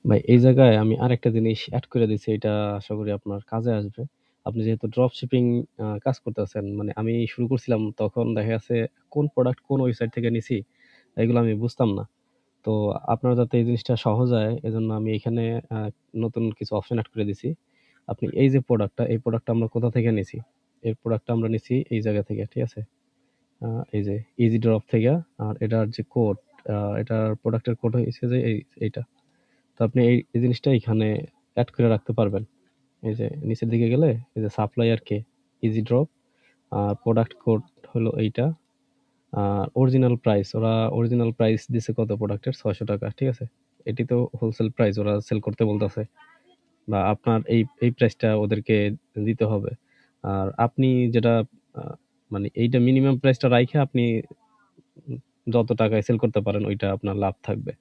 ভাই এই জায়গায় আমি আরেকটা জিনিস এড করে দিছি। এটা আশা করি আপনার কাজে আসবে। আপনি যেহেতু ড্রপ শিপিং কাজ করতেছেন, মানে আমি শুরু করছিলাম তখন দেখা গেছে কোন প্রোডাক্ট কোন ওয়েবসাইট থেকে নিছি এগুলো আমি বুঝতাম না। তো আপনার যাতে এই জিনিসটা সহজ হয় এজন্য আমি এখানে আ নতুন কিছু অপশন এড করে দিছি। আপনি এই যে প্রোডাক্টটা, এই প্রোডাক্টটা আমরা কোথা থেকে নিছি? এই প্রোডাক্টটা আমরা নিছি এই জায়গা থেকে, ঠিক আছে? আ এই যে ইজি ড্রপ থেকে। আর এটার যে কোড, এটার প্রোডাক্টের কোড হইছে যে এইটা। তো আপনি এই জিনিসটা এখানে এড করে রাখতে পারবেন। এই যে নিচের দিকে গেলে এই যে সাপ্লায়ার কে, ইজি ড্রপ, আর প্রোডাক্ট কোড হলো এইটা। আর অরিজিনাল প্রাইস, ওরা অরিজিনাল প্রাইস দিছে কত প্রোডাক্টের? ৳৬০০, ঠিক আছে? এটি তো হোলসেল প্রাইস ওরা সেল করতে বলতেছে। বা আপনার এই প্রাইসটা ওদেরকে দিতে হবে। আর আপনি যেটা আ মানে এইটা মিনিমাম প্রাইসটা রাইখা আপনি যত টাকায় সেল করতে পারেন ওইটা আপনার লাভ থাকবে।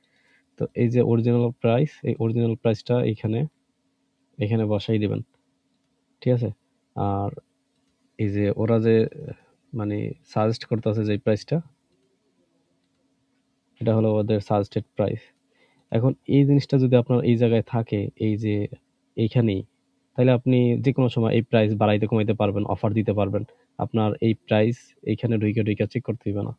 তো এই যে অরিজিনাল প্রাইস, এই অরিজিনাল প্রাইসটা এখানে বসাই দিবেন। ঠিক আছে? আর এই যে ওরা যে মানে সাজেস্ট করতেছে যে প্রাইসটা, এটা হলো ওদের সাজেস্টেড প্রাইস। এখন এই জিনিসটা যদি আপনার এই জায়গায় থাকে, এই যে এইখানেই, তাইলে আপনি যেকোনো সময় এই প্রাইস বাড়াইতে কমাইতে পারবেন, অফার দিতে পারবেন। আপনার এই প্রাইস এইখানে ঢুইকা চেক করতে হইবে না।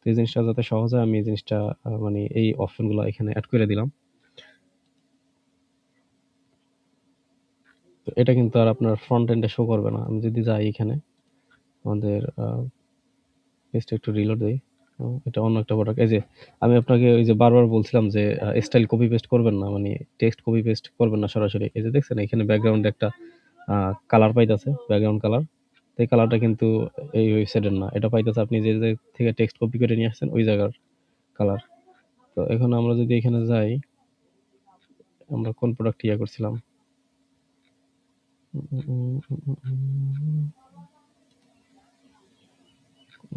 তো এই জিনিসটা যাতে সহজ হয় আমি এই জিনিসটা মানে এই অপশনগুলো এখানে এড করে দিলাম। তো এটা কিন্তু আর আপনার ফ্রন্ট এন্ডে শো করবে না। আমি যদি যাই এখানে আমাদের পেজটা একটু রিলোড দেই। এটা অন্য একটা প্রোডাক্ট। এই যে আমি আপনাকে ওই যে বারবার বলছিলাম যে স্টাইল কপি পেস্ট করবেন না। মানে টেক্সট কপি পেস্ট করবেন না সরাসরি। এই যে দেখছেন এখানে ব্যাকগ্রাউন্ডে একটা কালার পাইতাছে, ব্যাকগ্রাউন্ড কালার। তো এই কালারটা কিন্তু এই ওয়েবসাইটের না। এটা পাইতাছে আপনি যে থেকে টেক্সট কপি করে নিয়ে আসছেন ওই জায়গার কালার। তো এখন আমরা যদি এখানে যাই, আমরা কোন প্রোডাক্ট ইয়া করছিলাম?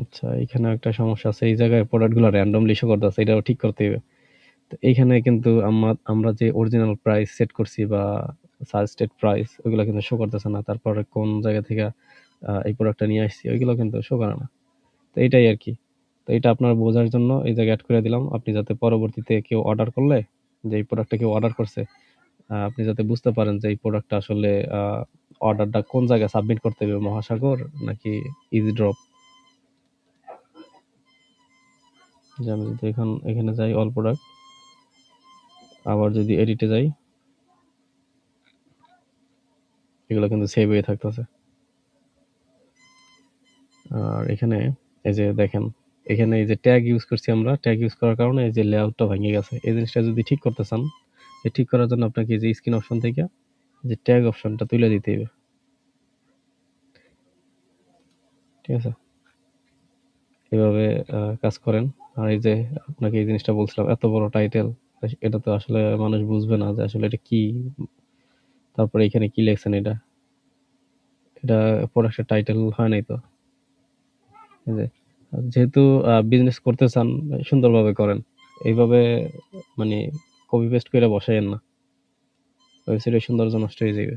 আচ্ছা, এখানে একটা সমস্যা আছে। এই জায়গায় প্রোডাক্টগুলো randomly শো করতেছে। এটাও ঠিক করতে হবে। তো এইখানে কিন্তু আমরা যে অরিজিনাল প্রাইস সেট করছি বা সাজেস্টেড প্রাইস ওইগুলো কিন্তু শো করতেছে না। তারপরে কোন জায়গা থেকে এই প্রোডাক্টটা নিয়ে আসছি ওইগুলো কিন্তু শো করে না। তো এইটাই আরকি। তো এটা আপনার বোঝার জন্য এই জায়গায় এড করে দিলাম। আপনি যাতে পরবর্তীতে কেউ অর্ডার করলে, যে এই প্রোডাক্টটা কেউ অর্ডার করছে, আপনি যাতে বুঝতে পারেন যে এই প্রোডাক্টটা আসলে অর্ডারটা কোন জায়গায় সাবমিট করতে হবে, মহাসাগর নাকি ইজি ড্রপ। যে আমি যদি এখানে যাই অল প্রোডাক্ট, আবার যদি এডিটে যাই, এগুলো কিন্তু সেভ হয়ে থাকতেছে। আর এখানে এই যে দেখেন, এখানে এই যে ট্যাগ ইউজ করছি আমরা, ট্যাগ ইউজ করার কারণে এই যে লেআউটটা ভেঙে গেছে। এই জিনিসটা যদি ঠিক করতে চান, এই ঠিক করার জন্য আপনাকে এই যে স্ক্রিন অপশন থেকে যে ট্যাগ অপশনটা তুলে দিতে হবে। ঠিক আছে? এভাবে কাজ করেন। আর এই যে আপনাকে এই জিনিসটা বলছিলাম, এত বড় টাইটেল, এটা তো আসলে মানুষ বুঝবে না যে আসলে এটা কি। তারপরে এখানে কি লেখছেন এটা? এটা প্রোডাক্টের টাইটেল হয় নাই তো। এই যে যেহেতু বিজনেস করতে চান সুন্দরভাবে করেন। এইভাবে মানে কপি পেস্ট করে বসাইয়েন না। ওয়েবসাইটের সৌন্দর্য নষ্ট হয়ে যাবে।